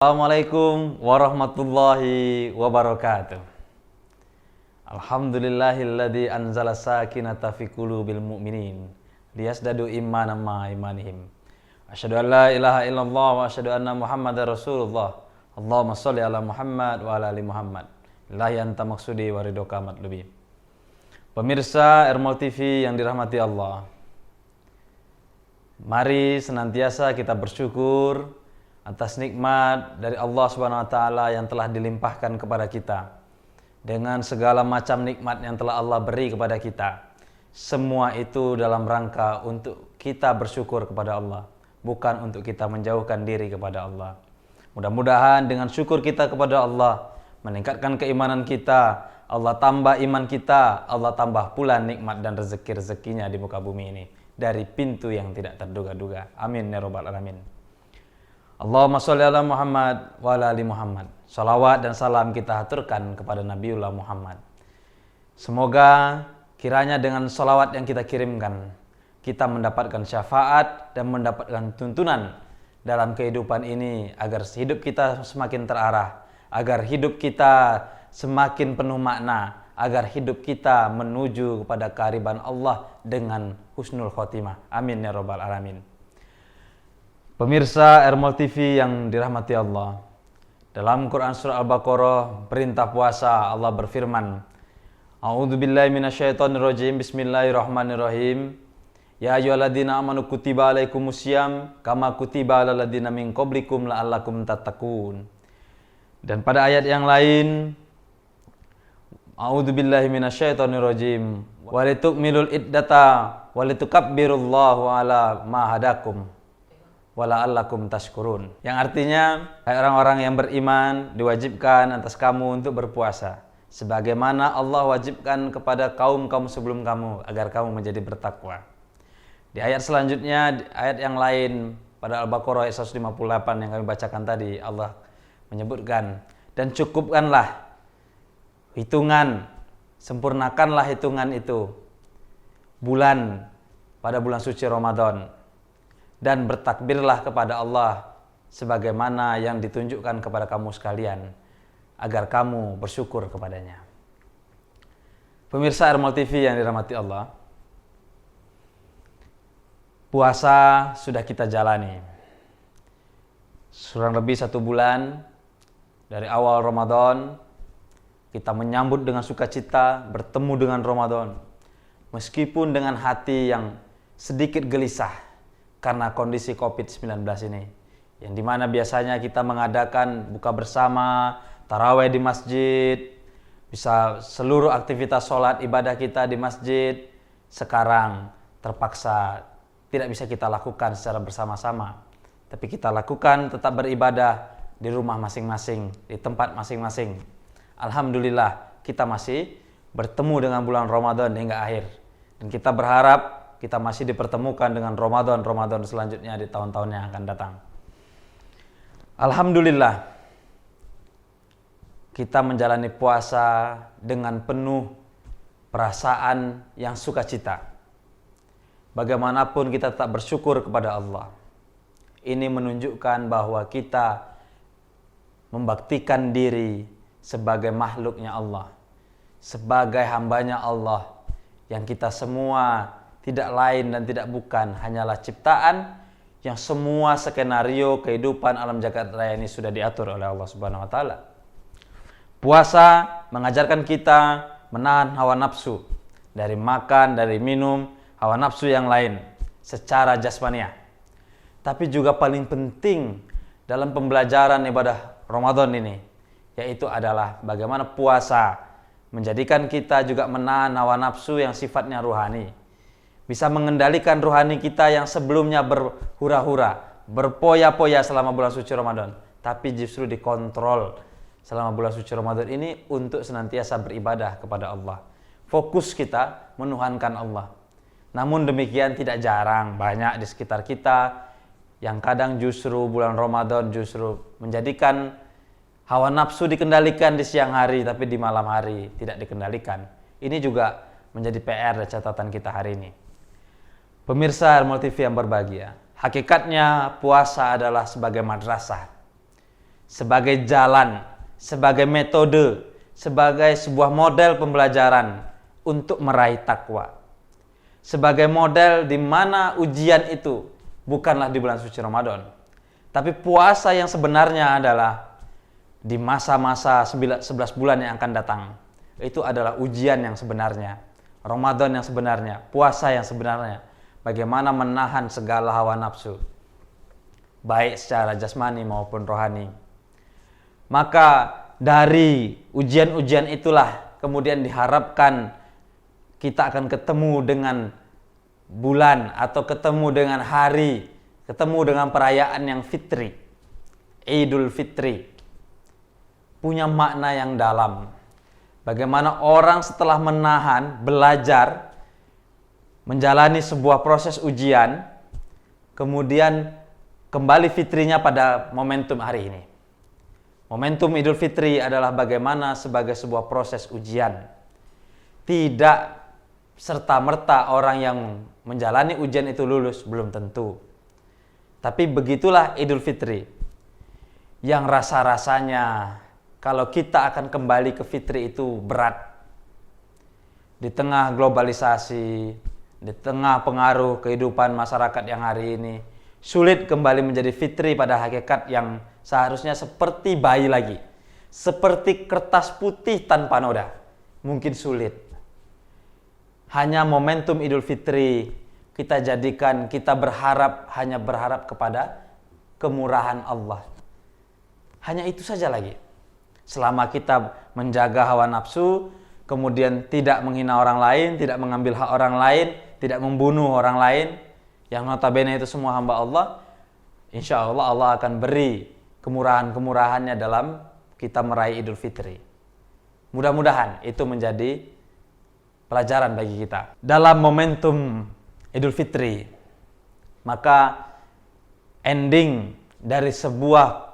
Assalamualaikum warahmatullahi wabarakatuh. Alhamdulillahilladzi anzala sakinata fi qulubil mu'minin liyasdadu imanan ma imanihim. Asyhadu an la ilaha illallah wa asyhadu anna Muhammadar Rasulullah. Allahumma shalli ala Muhammad wa ala ali Muhammad. Ilahi anta maksudi wa ridhoka matlubi. Pemirsa Ermol TV yang dirahmati Allah, mari senantiasa kita bersyukur atas nikmat dari Allah Subhanahu wa taala yang telah dilimpahkan kepada kita. Dengan segala macam nikmat yang telah Allah beri kepada kita, semua itu dalam rangka untuk kita bersyukur kepada Allah, bukan untuk kita menjauhkan diri kepada Allah. Mudah-mudahan dengan syukur kita kepada Allah meningkatkan keimanan kita, Allah tambah iman kita, Allah tambah pula nikmat dan rezeki-rezekinya di muka bumi ini dari pintu yang tidak terduga-duga. Amin ya rabbal alamin. Allahumma sholli ala Muhammad wa ala ali Muhammad. Salawat dan salam kita haturkan kepada Nabiullah Muhammad. Semoga kiranya dengan salawat yang kita kirimkan, kita mendapatkan syafaat dan mendapatkan tuntunan dalam kehidupan ini, agar hidup kita semakin terarah, agar hidup kita semakin penuh makna, agar hidup kita menuju kepada kehariban Allah dengan husnul khotimah. Amin ya rabbal alamin. Pemirsa Ermol TV yang dirahmati Allah, dalam Quran surah Al-Baqarah perintah puasa Allah berfirman, A'udzubillahi minasyaitonirrajim, Bismillahirrahmanirrahim. Ya ayyuhalladzina amanu kutiba alaikumusiyam kama kutiba alal ladzina min qablikum la'allakum tattaqun. Dan pada ayat yang lain, A'udzubillahi minasyaitonirrajim, walitukmilul iddata walitukabbirullahu ala ma hadakum wala'allakum tashkurun. Yang artinya, hai orang-orang yang beriman, diwajibkan atas kamu untuk berpuasa sebagaimana Allah wajibkan kepada kaum-kaum sebelum kamu agar kamu menjadi bertakwa. Di ayat selanjutnya, di ayat yang lain pada Al-Baqarah ayat 158 yang kami bacakan tadi, Allah menyebutkan, dan cukupkanlah hitungan, sempurnakanlah hitungan itu pada bulan suci Ramadan, dan bertakbirlah kepada Allah sebagaimana yang ditunjukkan kepada kamu sekalian, agar kamu bersyukur kepadanya. Pemirsa Ermol TV yang dirahmati Allah, puasa sudah kita jalani kurang lebih 1 bulan. Dari awal Ramadan kita menyambut dengan sukacita, bertemu dengan Ramadan, meskipun dengan hati yang sedikit gelisah karena kondisi COVID-19 ini, yang dimana biasanya kita mengadakan buka bersama, taraweh di masjid, bisa seluruh aktivitas sholat ibadah kita di masjid, sekarang terpaksa tidak bisa kita lakukan secara bersama-sama, tapi kita lakukan tetap beribadah di rumah masing-masing, di tempat masing-masing. Alhamdulillah kita masih bertemu dengan bulan Ramadan hingga akhir, dan kita berharap kita masih dipertemukan dengan Ramadan selanjutnya di tahun-tahun yang akan datang. Alhamdulillah kita menjalani puasa dengan penuh perasaan yang sukacita. Bagaimanapun kita tetap bersyukur kepada Allah. Ini menunjukkan bahwa kita membaktikan diri sebagai makhluknya Allah, sebagai hambanya Allah, yang kita semua tidak lain dan tidak bukan hanyalah ciptaan yang semua skenario kehidupan alam jagat raya ini sudah diatur oleh Allah Subhanahu wa taala. Puasa mengajarkan kita menahan hawa nafsu dari makan, dari minum, hawa nafsu yang lain secara jasmaniah. Tapi juga paling penting dalam pembelajaran ibadah Ramadan ini, yaitu adalah bagaimana puasa menjadikan kita juga menahan hawa nafsu yang sifatnya ruhani. Bisa mengendalikan rohani kita yang sebelumnya berhura-hura, berpoya-poya selama bulan suci Ramadan, tapi justru dikontrol selama bulan suci Ramadan ini untuk senantiasa beribadah kepada Allah. Fokus kita menuhankan Allah. Namun demikian tidak jarang banyak di sekitar kita yang kadang justru bulan Ramadan justru menjadikan hawa nafsu dikendalikan di siang hari, tapi di malam hari tidak dikendalikan. Ini juga menjadi PR dan catatan kita hari ini. Pemirsa Ermol TV yang berbahagia, hakikatnya puasa adalah sebagai madrasah. sebagai jalan, sebagai metode, sebagai sebuah model pembelajaran untuk meraih takwa. Sebagai model di mana ujian itu bukanlah di bulan suci Ramadan, tapi puasa yang sebenarnya adalah di masa-masa 11 bulan yang akan datang. Itu adalah ujian yang sebenarnya, Ramadan yang sebenarnya, puasa yang sebenarnya. Bagaimana menahan segala hawa nafsu, baik secara jasmani maupun rohani. Maka dari ujian-ujian itulah kemudian diharapkan kita akan ketemu dengan bulan atau ketemu dengan hari, ketemu dengan perayaan yang fitri, Idul Fitri. Punya makna yang dalam. Bagaimana orang setelah menahan, belajar, menjalani sebuah proses ujian, kemudian kembali fitrinya pada momentum hari ini. Momentum Idul Fitri adalah bagaimana sebagai sebuah proses ujian. Tidak serta-merta orang yang menjalani ujian itu lulus, belum tentu. Tapi begitulah Idul Fitri. Yang rasa-rasanya kalau kita akan kembali ke fitri itu berat. Di tengah globalisasi, di tengah pengaruh kehidupan masyarakat yang hari ini, sulit kembali menjadi fitri pada hakikat yang seharusnya seperti bayi lagi. Seperti kertas putih tanpa noda. Mungkin sulit. Hanya momentum Idul Fitri kita jadikan, kita hanya berharap kepada kemurahan Allah. Hanya itu saja lagi. Selama kita menjaga hawa nafsu, kemudian tidak menghina orang lain, tidak mengambil hak orang lain, tidak membunuh orang lain, yang notabene itu semua hamba Allah, insya Allah Allah akan beri kemurahan-kemurahannya dalam kita meraih Idul Fitri. Mudah-mudahan itu menjadi pelajaran bagi kita. Dalam momentum Idul Fitri, maka ending dari sebuah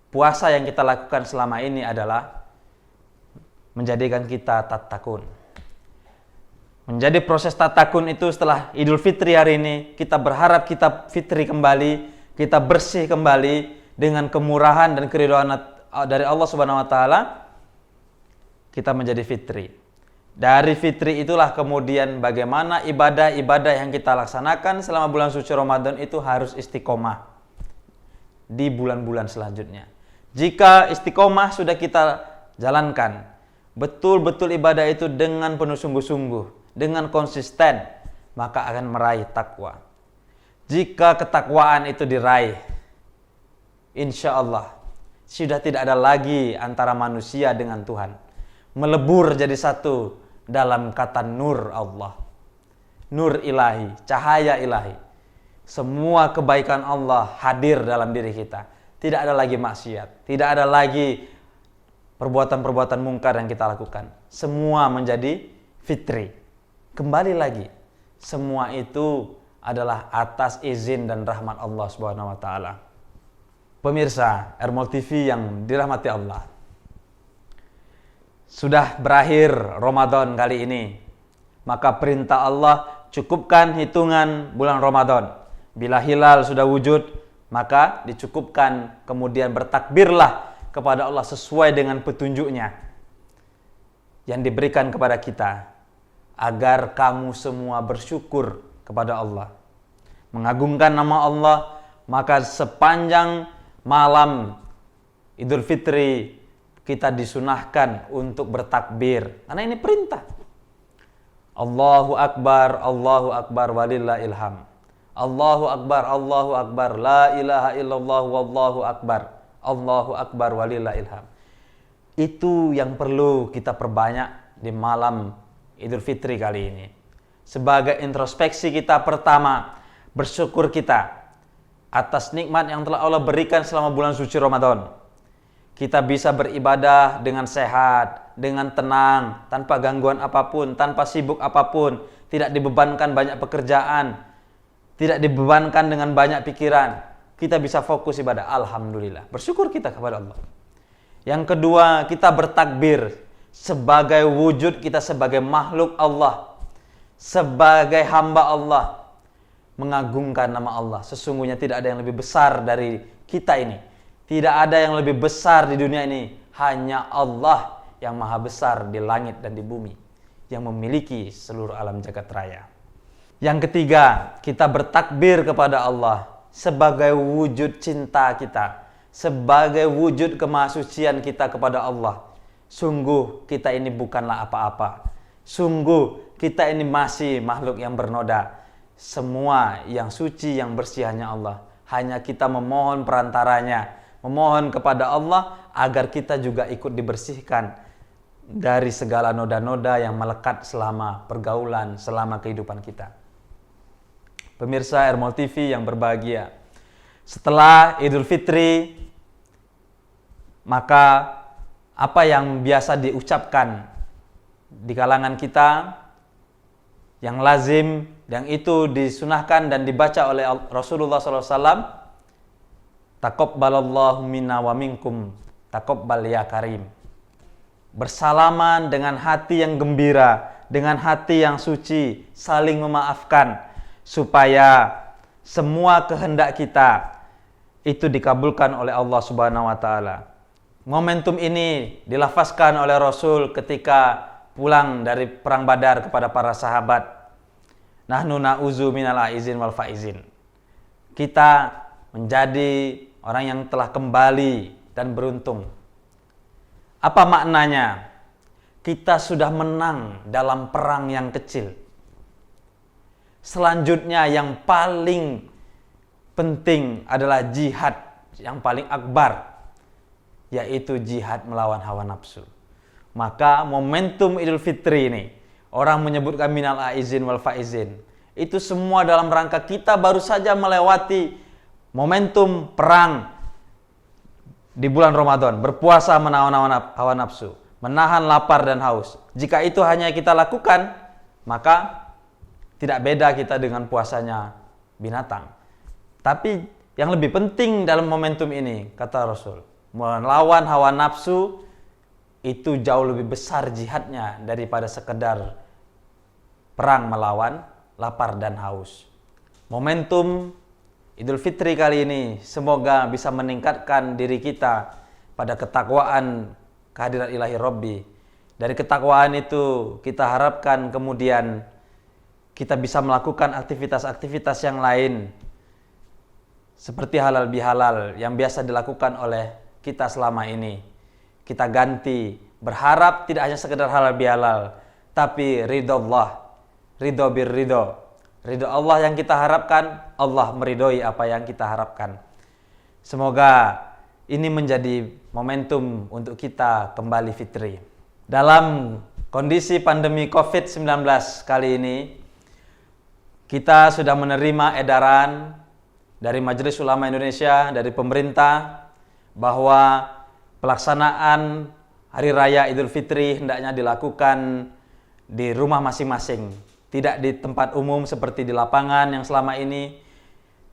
puasa yang kita lakukan selama ini adalah menjadikan kita tatakun. Menjadi proses tatakun itu setelah Idul Fitri hari ini, kita berharap kita fitri kembali, kita bersih kembali dengan kemurahan dan keridhaan dari Allah Subhanahu wa taala, kita menjadi fitri. Dari fitri itulah kemudian bagaimana ibadah-ibadah yang kita laksanakan selama bulan suci Ramadan itu harus istiqomah di bulan-bulan selanjutnya. Jika istiqomah sudah kita jalankan, betul-betul ibadah itu dengan penuh sungguh-sungguh, dengan konsisten, maka akan meraih takwa. Jika ketakwaan itu diraih, insya Allah sudah tidak ada lagi antara manusia dengan Tuhan. Melebur jadi satu dalam kata nur Allah. Nur ilahi, cahaya ilahi. Semua kebaikan Allah hadir dalam diri kita. Tidak ada lagi maksiat, tidak ada lagi perbuatan-perbuatan mungkar yang kita lakukan. Semua menjadi fitri. Kembali lagi, semua itu adalah atas izin dan rahmat Allah Subhanahu wa taala. Pemirsa Ermol TV yang dirahmati Allah. Sudah berakhir Ramadan kali ini. Maka perintah Allah, cukupkan hitungan bulan Ramadan. Bila hilal sudah wujud, maka dicukupkan, kemudian bertakbirlah kepada Allah sesuai dengan petunjuknya yang diberikan kepada kita, agar kamu semua bersyukur kepada Allah, mengagungkan nama Allah. Maka sepanjang malam Idul Fitri kita disunahkan untuk bertakbir, karena ini perintah. Allahu Akbar walillahil hamd. Allahu Akbar, la ilaha illallah wallahu akbar. Allahu Akbar walillahil hamd. Itu yang perlu kita perbanyak di malam Idul Fitri kali ini. Sebagai introspeksi kita pertama, bersyukur kita atas nikmat yang telah Allah berikan selama bulan suci Ramadan. Kita bisa beribadah dengan sehat, dengan tenang, tanpa gangguan apapun, tanpa sibuk apapun, tidak dibebankan banyak pekerjaan, tidak dibebankan dengan banyak pikiran. Kita bisa fokus ibadah. Alhamdulillah. Bersyukur kita kepada Allah. Yang kedua, kita bertakbir sebagai wujud kita sebagai makhluk Allah, sebagai hamba Allah, mengagungkan nama Allah. Sesungguhnya tidak ada yang lebih besar dari kita ini. Tidak ada yang lebih besar di dunia ini. Hanya Allah yang maha besar di langit dan di bumi, yang memiliki seluruh alam jagat raya. Yang ketiga, kita bertakbir kepada Allah sebagai wujud cinta kita, sebagai wujud kemahasucian kita kepada Allah. Sungguh kita ini bukanlah apa-apa. Sungguh kita ini masih makhluk yang bernoda. Semua yang suci, yang bersih hanya Allah. Hanya kita memohon perantaranya, memohon kepada Allah agar kita juga ikut dibersihkan dari segala noda-noda yang melekat selama pergaulan, selama kehidupan kita. Pemirsa Ermol TV yang berbahagia, setelah Idul Fitri, maka apa yang biasa diucapkan di kalangan kita, yang lazim, yang itu disunahkan dan dibaca oleh Rasulullah SAW, taqabbalallahu minna wa minkum, taqabbal ya karim. Bersalaman dengan hati yang gembira, dengan hati yang suci, saling memaafkan, supaya semua kehendak kita itu dikabulkan oleh Allah Subhanahu wa taala. Momentum ini dilafazkan oleh Rasul ketika pulang dari perang Badar kepada para sahabat. Nahnu na'uzu minal aizin wal faizin. Kita menjadi orang yang telah kembali dan beruntung. Apa maknanya? Kita sudah menang dalam perang yang kecil. Selanjutnya yang paling penting adalah jihad yang paling akbar, yaitu jihad melawan hawa nafsu. Maka momentum Idul Fitri ini, orang menyebutkan minal aizin wal faizin, itu semua dalam rangka kita baru saja melewati momentum perang di bulan Ramadan, berpuasa menahan hawa nafsu, menahan lapar dan haus. Jika itu hanya kita lakukan, maka tidak beda kita dengan puasanya binatang. Tapi yang lebih penting dalam momentum ini, kata Rasul, melawan hawa nafsu itu jauh lebih besar jihadnya daripada sekedar perang melawan lapar dan haus. Momentum Idul Fitri kali ini semoga bisa meningkatkan diri kita pada ketakwaan kehadirat ilahi Rabbi. Dari ketakwaan itu kita harapkan kemudian kita bisa melakukan aktivitas-aktivitas yang lain seperti halal bihalal yang biasa dilakukan oleh kita selama ini. Kita ganti, berharap tidak hanya sekedar halal bihalal, tapi ridho Allah, ridho birridho. Ridho Allah yang kita harapkan, Allah meridhoi apa yang kita harapkan. Semoga ini menjadi momentum untuk kita kembali fitri. Dalam kondisi pandemi COVID-19 kali ini, kita sudah menerima edaran dari Majelis Ulama Indonesia, dari pemerintah, bahwa pelaksanaan Hari Raya Idul Fitri hendaknya dilakukan di rumah masing-masing, tidak di tempat umum seperti di lapangan yang selama ini,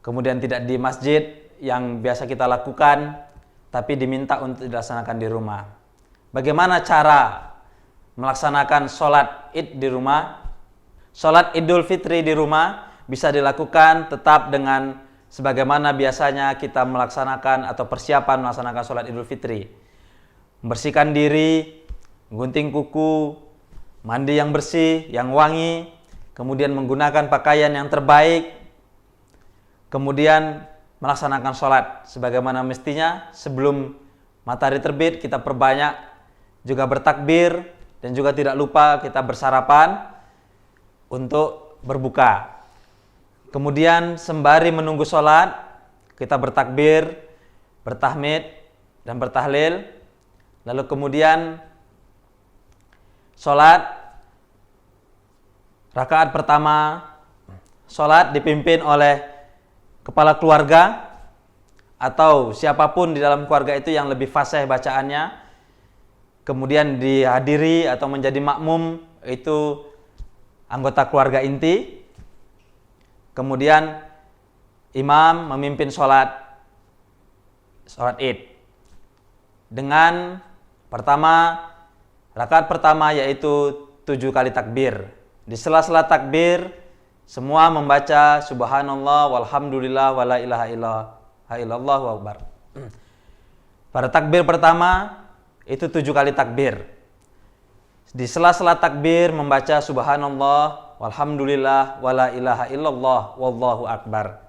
kemudian tidak di masjid yang biasa kita lakukan, tapi diminta untuk dilaksanakan di rumah. Bagaimana cara melaksanakan sholat Id di rumah? Sholat Idul Fitri di rumah bisa dilakukan tetap dengan sebagaimana biasanya kita melaksanakan atau persiapan melaksanakan sholat Idul Fitri. Membersihkan diri, gunting kuku, mandi yang bersih, yang wangi, kemudian menggunakan pakaian yang terbaik, kemudian melaksanakan sholat sebagaimana mestinya. Sebelum matahari terbit kita perbanyak juga bertakbir, dan juga tidak lupa kita bersarapan untuk berbuka. Kemudian sembari menunggu sholat, kita bertakbir, bertahmid, dan bertahlil. Lalu kemudian sholat, rakaat pertama, sholat dipimpin oleh kepala keluarga atau siapapun di dalam keluarga itu yang lebih fasih bacaannya. Kemudian dihadiri atau menjadi makmum itu anggota keluarga inti. Kemudian imam memimpin sholat Id dengan rakaat pertama yaitu 7 kali takbir. Di sela-sela takbir semua membaca subhanallah walhamdulillah wala ilaha illallah wa akbar. Pada takbir pertama itu 7 kali takbir. Di sela-sela takbir membaca subhanallah, walhamdulillah, wala ilaha illallah, wallahu akbar.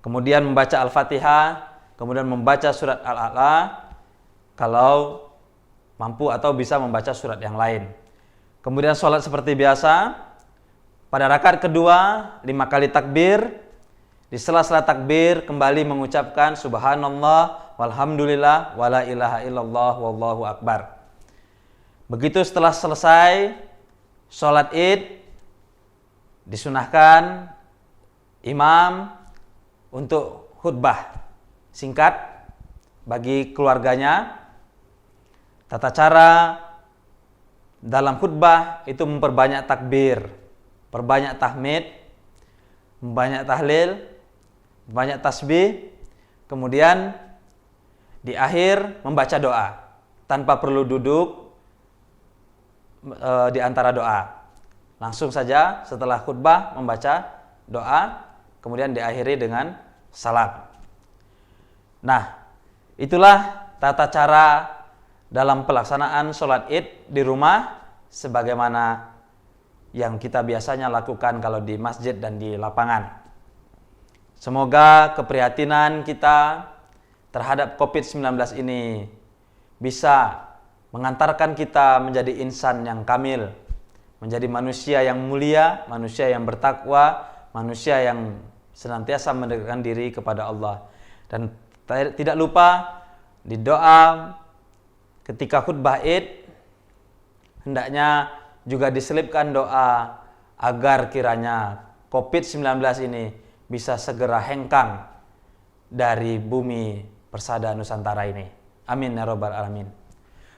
Kemudian membaca Al-Fatihah, kemudian membaca surat Al-A'la kalau mampu atau bisa membaca surat yang lain. Kemudian sholat seperti biasa. Pada rakaat kedua 5 kali takbir. Di sela-sela takbir kembali mengucapkan subhanallah, walhamdulillah, wala ilaha illallah, wallahu akbar. Begitu setelah selesai sholat id, disunahkan imam untuk khutbah singkat bagi keluarganya. Tata cara dalam khutbah itu memperbanyak takbir, perbanyak tahmid, membanyak tahlil, banyak tasbih, kemudian di akhir membaca doa tanpa perlu duduk di antara doa. Langsung saja setelah khutbah membaca doa, kemudian diakhiri dengan salam. Nah, itulah tata cara dalam pelaksanaan sholat id di rumah sebagaimana yang kita biasanya lakukan kalau di masjid dan di lapangan. Semoga keprihatinan kita terhadap COVID-19 ini bisa mengantarkan kita menjadi insan yang kamil, menjadi manusia yang mulia, manusia yang bertakwa, manusia yang senantiasa mendekatkan diri kepada Allah. Dan tidak lupa di doa ketika khutbah id hendaknya juga diselipkan doa agar kiranya COVID-19 ini bisa segera hengkang dari bumi persada Nusantara ini. Amin ya rabbal alamin.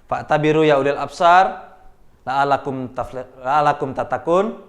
Fa'tabiru ya ulil absar la'alakum tatakun.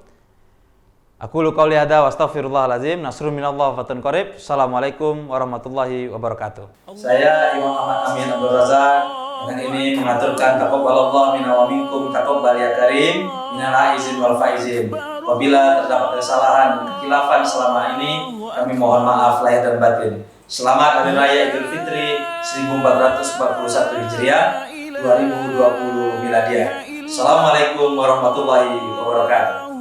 Aqulu qouli hadza wa astaghfirullahalazim. Nasrun minallah wa fatun qarib. Assalamualaikum warahmatullahi wabarakatuh. Saya Imam Ahmad Amin Abdul Razak dengan ini mengaturkan taqabbalallahu minna wa minkum taqabbal ya karim minal aizin wal faizin. Apabila terdapat kesalahan dan kekhilafan selama ini, kami mohon maaf lahir dan batin. Selamat Hari Raya Idul Fitri 1441 Hijriah 2020 Miladiah. Assalamualaikum warahmatullahi wabarakatuh.